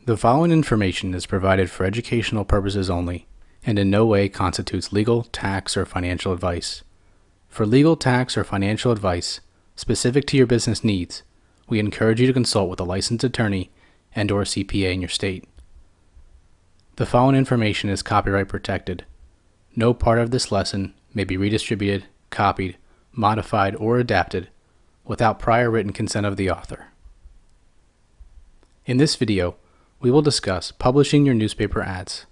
The following information is provided for educational purposes only and in no way constitutes legal, tax, or financial advice. For legal, tax, or financial advice specific to your business needs, we encourage you to consult with a licensed attorney and/or CPA in your state. The following information is copyright protected. No part of this lesson may be redistributed, copied, modified, or adapted without prior written consent of the author. In this video, we will discuss publishing your newspaper ads.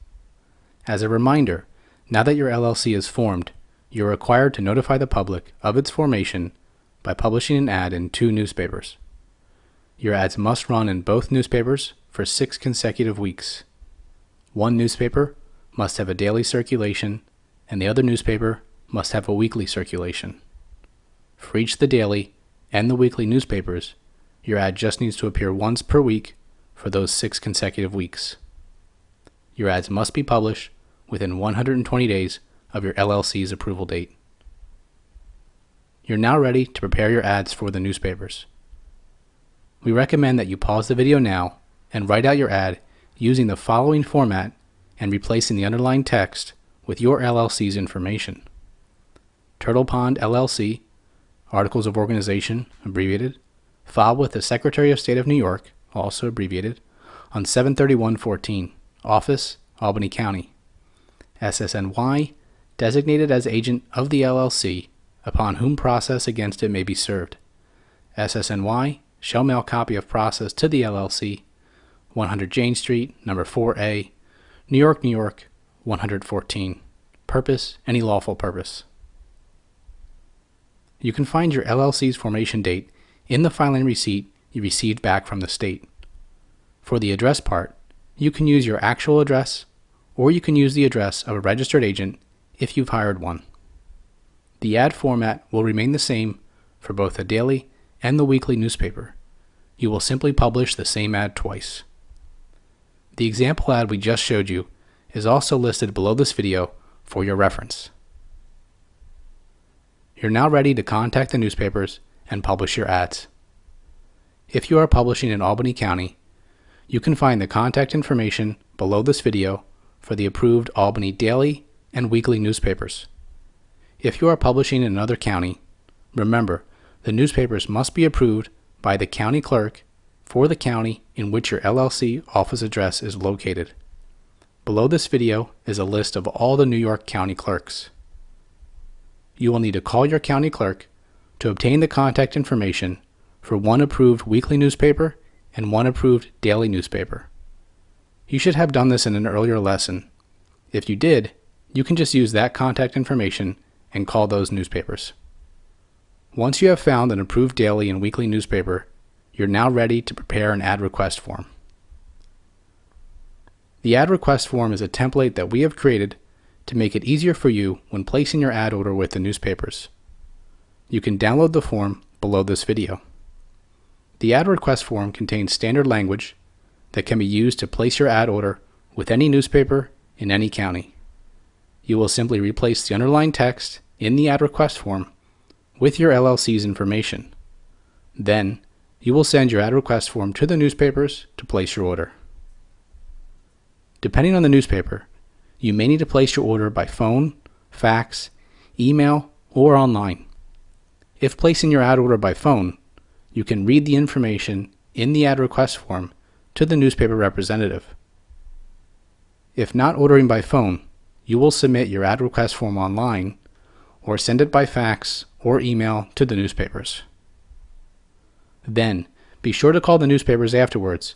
As a reminder, now that your LLC is formed, you are required to notify the public of its formation by publishing an ad in 2 newspapers. Your ads must run in both newspapers for 6 consecutive weeks. One newspaper must have a daily circulation, and the other newspaper must have a weekly circulation. For each the daily and the weekly newspapers, your ad just needs to appear once per week for those 6 consecutive weeks. Your ads must be published within 120 days of your LLC's approval date. You're now ready to prepare your ads for the newspapers. We recommend that you pause the video now and write out your ad using the following format and replacing the underlying text with your LLC's information. Turtle Pond LLC, Articles of Organization, abbreviated, filed with the Secretary of State of New York, also abbreviated, on 7/31/14, Office, Albany County. SSNY, designated as agent of the LLC, upon whom process against it may be served. SSNY shall mail copy of process to the LLC, 100 Jane Street, number 4A, New York, New York, 114. Purpose, any lawful purpose. You can find your LLC's formation date in the filing receipt you received back from the state. For the address part, you can use your actual address, or you can use the address of a registered agent if you've hired one. The ad format will remain the same for both the daily and the weekly newspaper. You will simply publish the same ad twice. The example ad we just showed you is also listed below this video for your reference. You're now ready to contact the newspapers and publish your ads. If you are publishing in Albany County, you can find the contact information below this video for the approved Albany daily and weekly newspapers. If you are publishing in another county, remember the newspapers must be approved by the county clerk for the county in which your LLC office address is located. Below this video is a list of all the New York County clerks. You will need to call your county clerk to obtain the contact information for one approved weekly newspaper and one approved daily newspaper. You should have done this in an earlier lesson. If you did, you can just use that contact information and call those newspapers. Once you have found an approved daily and weekly newspaper, you're now ready to prepare an ad request form. The ad request form is a template that we have created to make it easier for you when placing your ad order with the newspapers. You can download the form below this video. The ad request form contains standard language that can be used to place your ad order with any newspaper in any county. You will simply replace the underlying text in the ad request form with your LLC's information. Then, you will send your ad request form to the newspapers to place your order. Depending on the newspaper, you may need to place your order by phone, fax, email, or online. If placing your ad order by phone, you can read the information in the ad request form to the newspaper representative. If not ordering by phone, you will submit your ad request form online or send it by fax or email to the newspapers. Then, be sure to call the newspapers afterwards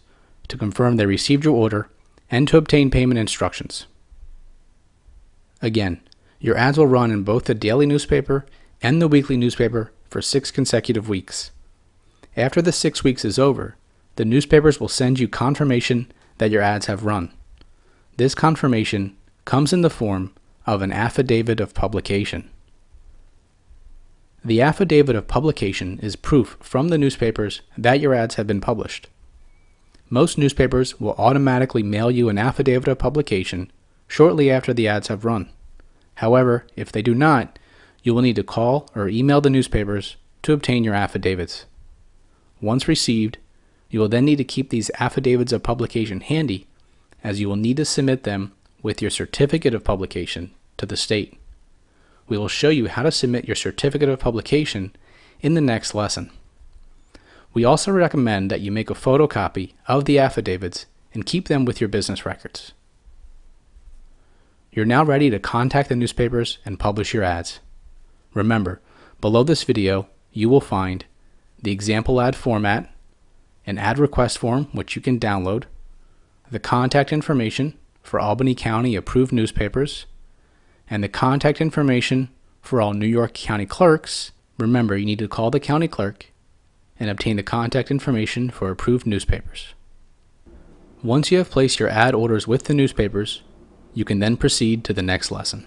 to confirm they received your order and to obtain payment instructions. Again, your ads will run in both the daily newspaper and the weekly newspaper for 6 consecutive weeks. After the 6 weeks is over, the newspapers will send you confirmation that your ads have run. This confirmation comes in the form of an Affidavit of Publication. The Affidavit of Publication is proof from the newspapers that your ads have been published. Most newspapers will automatically mail you an Affidavit of Publication shortly after the ads have run. However, if they do not, you will need to call or email the newspapers to obtain your affidavits. Once received, You will then need to keep these affidavits of publication handy, as you will need to submit them with your certificate of publication to the state. We will show you how to submit your certificate of publication in the next lesson. We also recommend that you make a photocopy of the affidavits and keep them with your business records. You're now ready to contact the newspapers and publish your ads. Remember, below this video, you will find the example ad format, an ad request form which you can download, the contact information for Albany County approved newspapers, and the contact information for all New York County clerks. Remember, you need to call the county clerk and obtain the contact information for approved newspapers. Once you have placed your ad orders with the newspapers, you can then proceed to the next lesson.